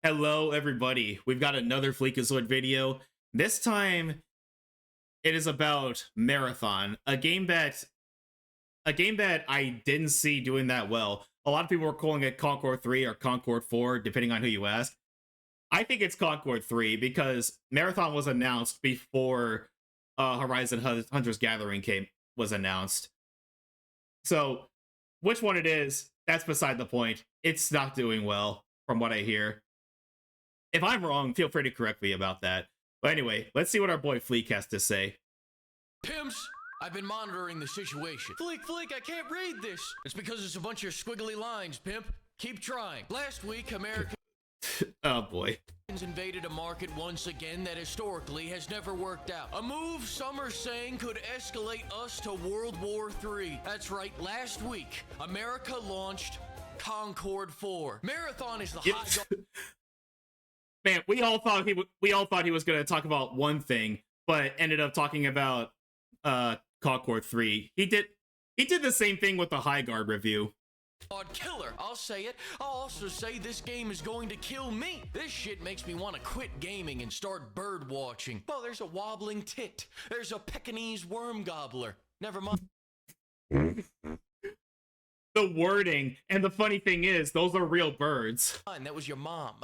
Hello, everybody. We've got another FLEEKAZOID video. This time, it is about Marathon, a game that I didn't see doing that well. A lot of people were calling it Concord 3 or Concord 4, depending on who you ask. I think it's Concord 3 because Marathon was announced before Horizon Hunter's Gathering was announced. So, which one it is, that's beside the point. It's not doing well, from what I hear. If I'm wrong, feel free to correct me about that. But anyway, let's see what our boy Fleek has to say. Pimps, I've been monitoring the situation. Fleek, I can't read this. It's because it's a bunch of squiggly lines, pimp. Keep trying. Last week, Americans Oh boy. invaded a market once again that historically has never worked out. A move some are saying could escalate us to World War III. That's right, last week, America launched Concord 4. Marathon is the hot Man, we all thought he was going to talk about one thing, but ended up talking about Concord 3. He did the same thing with the High Guard review. killer. I'll say it. I'll also say this game is going to kill me. This shit makes me want to quit gaming and start bird watching. Well, there's a wobbling tit. There's a Pekingese worm gobbler. Never mind. The wording, and the funny thing is, those are real birds. That was your mom.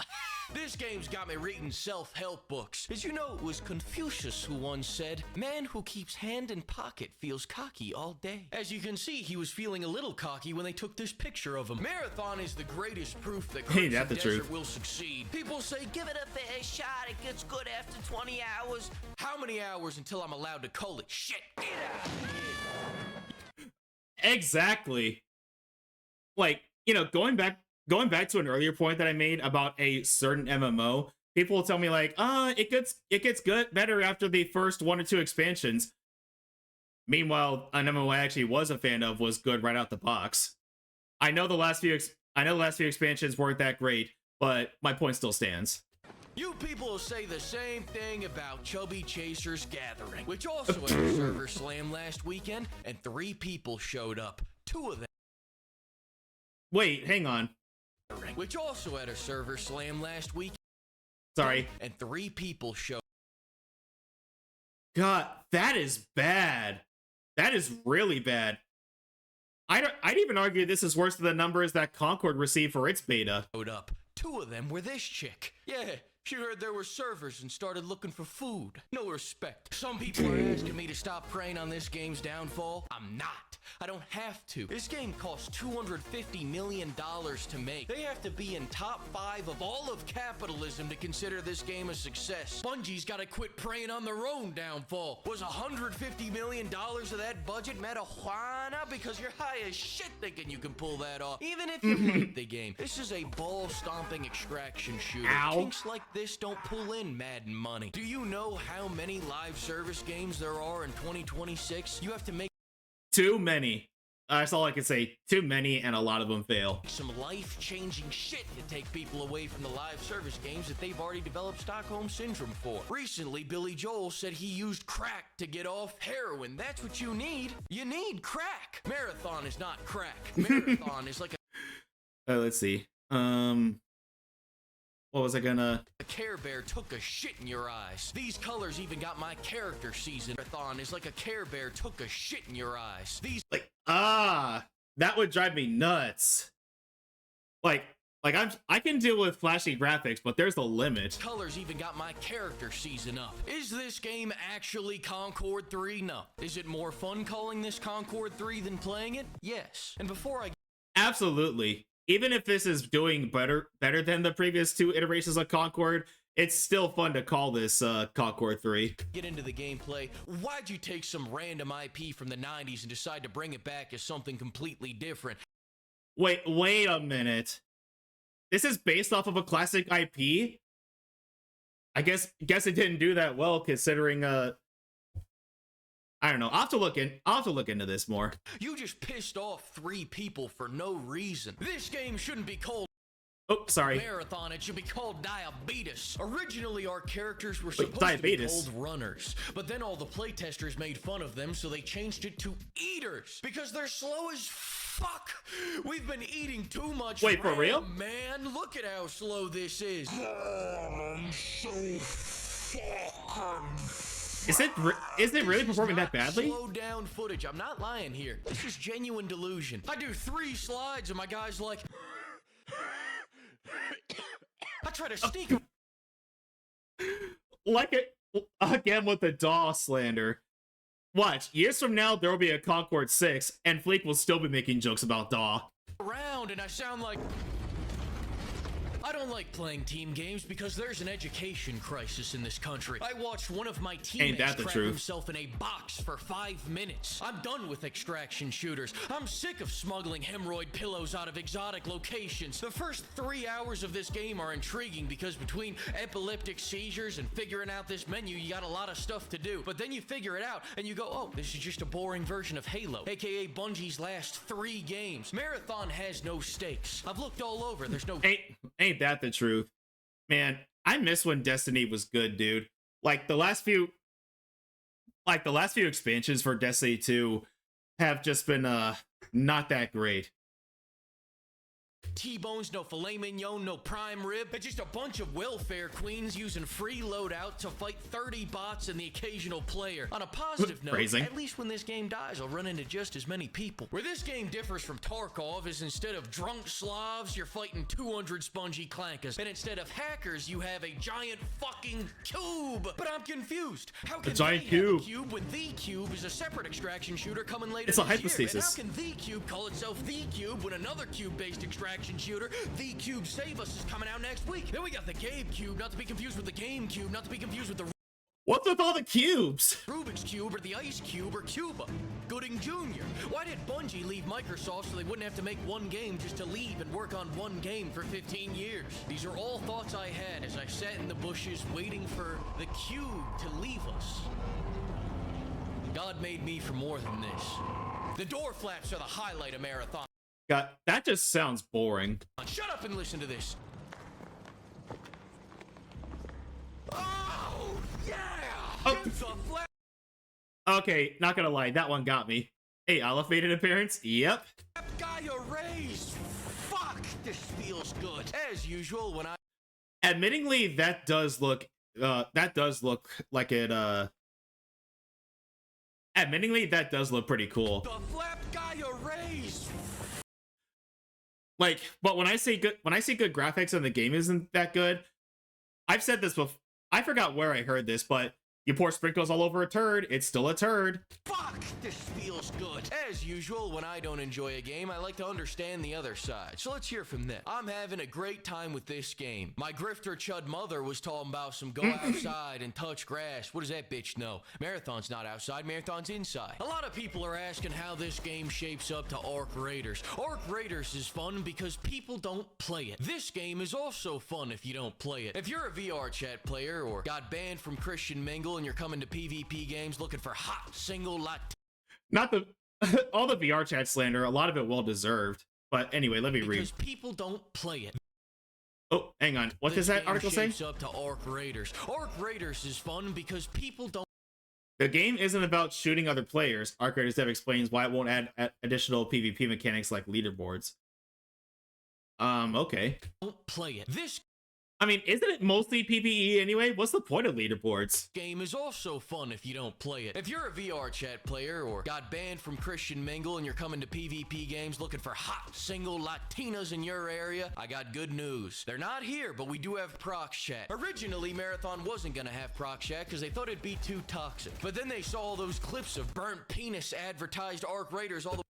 This game's got me reading self-help books. Did you know it was Confucius who once said, "Man who keeps hand in pocket feels cocky all day." As you can see, he was feeling a little cocky when they took this picture of him. Marathon is the greatest proof that Ain't that the Desert truth? will succeed. People say, give it a fair shot, it gets good after 20 hours. How many hours until I'm allowed to call it shit? Get out of here. Exactly. Like, you know, going back to an earlier point that I made about a certain MMO, people will tell me like, it gets good better after the first 1 or 2 expansions. Meanwhile, an MMO I actually was a fan of was good right out the box. I know the last few expansions weren't that great, but my point still stands. You people say the same thing about Chubby Chaser's Gathering, which also had a server slam last weekend, and 3 people showed up. 2 of them. Wait, hang on. Which also had a server slam last week. Sorry. And 3 people showed. God, that is bad. That is really bad. I'd even argue this is worse than the numbers that Concord received for its beta. Up. 2 of them were this chick. Yeah, she heard there were servers and started looking for food. No respect. Some people are asking me to stop preying on this game's downfall. I'm not. I don't have to. This game costs $250 million to make. They have to be in top 5 of all of capitalism to consider this game a success. Bungie's gotta quit preying on their own downfall. Was $150 million of that budget marijuana? Because you're high as shit thinking you can pull that off. Even if you hate the game. This is a ball-stomping extraction shooter. Ow. Kinks like this don't pull in Madden money. Do you know how many live service games there are in 2026? You have to make Too many. That's all I can say. Too many, and a lot of them fail. some life-changing shit to take people away from the live service games that they've already developed Stockholm Syndrome for. Recently, Billy Joel said he used crack to get off heroin. That's what you need. You need crack. Marathon is not crack. Marathon is like Let's see. What was I gonna... a Care Bear took a shit in your eyes. These colors even got my character season. Marathon is like a Care Bear took a shit in your eyes. These that would drive me nuts. Like I can deal with flashy graphics, but there's a limit. colors even got my character season up. Is this game actually Concord 3? No. Is it more fun calling this Concord 3 than playing it? Yes. And before I Absolutely. Even if this is doing better than the previous 2 iterations of Concord, it's still fun to call this Concord 3. get into the gameplay, why'd you take some random IP from the 90s and decide to bring it back as something completely different? Wait a minute. This is based off of a classic IP? I guess it didn't do that well considering I don't know. I'll have to look into this more. You just pissed off 3 people for no reason. This game shouldn't be called Oh, sorry. Marathon, it should be called Diabetes. Originally, our characters were supposed to be called runners, but then all the playtesters made fun of them, so they changed it to eaters, because they're slow as Fuck! We've been eating too much. Wait, for real? Man, look at how slow this is. I'm so fucking. Is it really performing that badly? Slow down footage. I'm not lying here. This is genuine delusion. I do 3 slides and my guy's like, I try to sneak him. Like it again with the DAW slander. Watch, years from now there will be a Concord 6 and Fleek will still be making jokes about DAW. Around and I sound like I don't like playing team games because there's an education crisis in this country. I watched one of my teammates trap himself in a box for 5 minutes. I'm done with extraction shooters. I'm sick of smuggling hemorrhoid pillows out of exotic locations. The first 3 hours of this game are intriguing because between epileptic seizures and figuring out this menu, you got a lot of stuff to do. But then you figure it out and you go, oh, this is just a boring version of Halo, aka Bungie's last 3 games. Marathon has no stakes. I've looked all over. There's no... Ain't that the truth? Man, I miss when Destiny was good, dude. Like the last few expansions for Destiny 2 have just been not that great. T-bones, no filet mignon, no prime rib. It's just a bunch of welfare queens using free loadout to fight 30 bots and the occasional player. On a positive note, at least when this game dies, I'll run into just as many people. Where this game differs from Tarkov is instead of drunk Slavs, you're fighting 200 spongy clankers. And instead of hackers, you have a giant fucking cube. But I'm confused. How can they have a cube when the cube is a separate extraction shooter coming later this year? And how can the cube call itself the cube when another cube-based extraction shooter, The Cube Save Us, is coming out next week? Then we got the Gabe Cube, not to be confused with the Game Cube, not to be confused with the What's with all the cubes? Rubik's Cube or the Ice Cube or Cuba. Gooding Jr. Why did Bungie leave Microsoft so they wouldn't have to make one game just to leave and work on one game for 15 years? These are all thoughts I had as I sat in the bushes waiting for the Cube to leave us. God made me for more than this. The door flaps are the highlight of Marathon. God, that just sounds boring. Shut up and listen to this. Oh, yeah! Oh. Okay, not gonna lie, that one got me. Hey, elevated appearance? Yep. That guy erased! Fuck, this feels good. As usual, when I... Admittingly, that does look like it, Admittingly, that does look pretty cool. The flap guy erased! Like, but when I say good graphics and the game isn't that good, I've said this before. I forgot where I heard this, but you pour sprinkles all over a turd, it's still a turd. Fuck, this feels good. As usual, when I don't enjoy a game, I like to understand the other side. So let's hear from them. I'm having a great time with this game. My grifter chud mother was talking about some go outside and touch grass. What does that bitch know? Marathon's not outside, Marathon's inside. A lot of people are asking how this game shapes up to Arc Raiders. Arc Raiders is fun because people don't play it. This game is also fun if you don't play it. If you're a VR chat player or got banned from Christian Mingle and you're coming to PvP games looking for hot single lot. Not the all the VR chat slander, a lot of it well deserved. But anyway, let me read. Because people don't play it. Oh, hang on. What does that article say? Up to Arc Raiders. Arc Raiders is fun because people don't. The game isn't about shooting other players. Arc Raiders Dev explains why it won't add additional PvP mechanics like leaderboards. Okay. Don't play it. This. I mean, isn't it mostly PvE anyway? What's the point of leaderboards? Game is also fun if you don't play it. If you're a VR chat player or got banned from Christian Mingle and you're coming to PvP games looking for hot single Latinas in your area, I got good news. They're not here, but we do have prox chat. Originally, Marathon wasn't gonna have prox chat because they thought it'd be too toxic. But then they saw all those clips of burnt penis advertised Arc Raiders all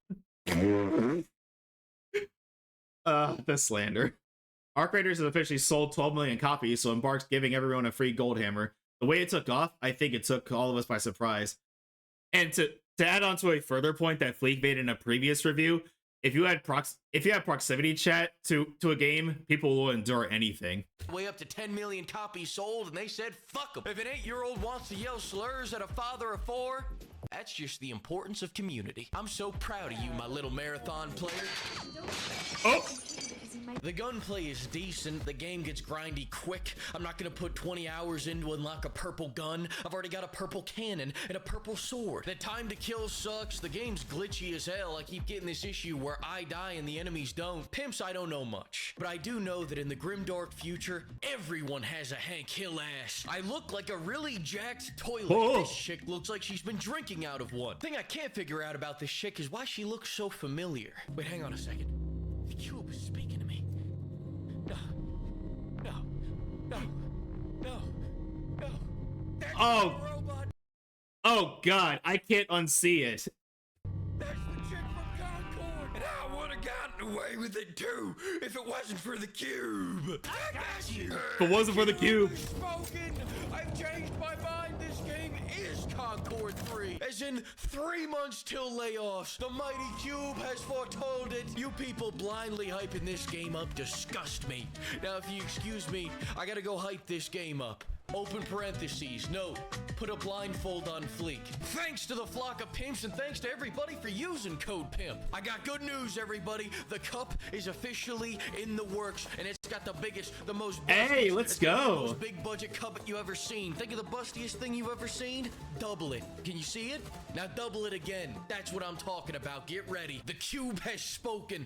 the the slander. Arc Raiders has officially sold 12 million copies, so Embark's giving everyone a free gold hammer. The way it took off, I think it took all of us by surprise. And to add on to a further point that Fleek made in a previous review, if you had prox if you have proximity chat to a game, people will endure anything. Way up to 10 million copies sold, and they said, fuck 'em. If an 8-year-old wants to yell slurs at a father of 4, that's just the importance of community. I'm so proud of you, my little marathon player. Oh! The gunplay is decent, the game gets grindy quick. I'm not gonna put 20 hours in to unlock a purple gun. I've already got a purple cannon and a purple sword. The time to kill sucks, the game's glitchy as hell. I keep getting this issue where I die and the enemies don't. Pimps, I don't know much, but I do know that in the grimdark future, everyone has a Hank Hill ass. I look like a really jacked toilet. Whoa. This chick looks like she's been drinking out of one. Thing I can't figure out about this chick is why she looks so familiar. Wait, hang on a second. The cube is speaking to me. No. That's Oh. the robot. Oh god, I can't unsee it. That's the chick from Concord. And I would have gotten away with it too if it wasn't for the cube. I got you. If it wasn't for the cube. has spoken. I've changed my mind. This game is Concord 3. As in 3 months till layoffs. The mighty cube has foretold it. You people blindly hyping this game up disgust me. Now, if you excuse me, I gotta go hype this game up. Open parentheses, note, put a blindfold on Fleek. Thanks to the flock of pimps and thanks to everybody for using code PIMP. I got good news, everybody. The cup is officially in the works and it's got the biggest, the most Hey, let's it's got the go. most big budget cup you ever seen. Think of the bustiest thing you've ever seen? Double it. Can you see it? Now double it again. That's what I'm talking about. Get ready. The cube has spoken.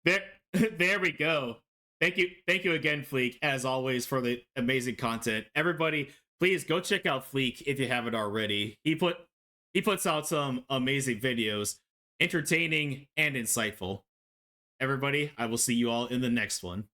There we go. Thank you again, Fleek, as always, for the amazing content. Everybody, please go check out Fleek if you haven't already. He puts out some amazing videos, entertaining and insightful. Everybody, I will see you all in the next one.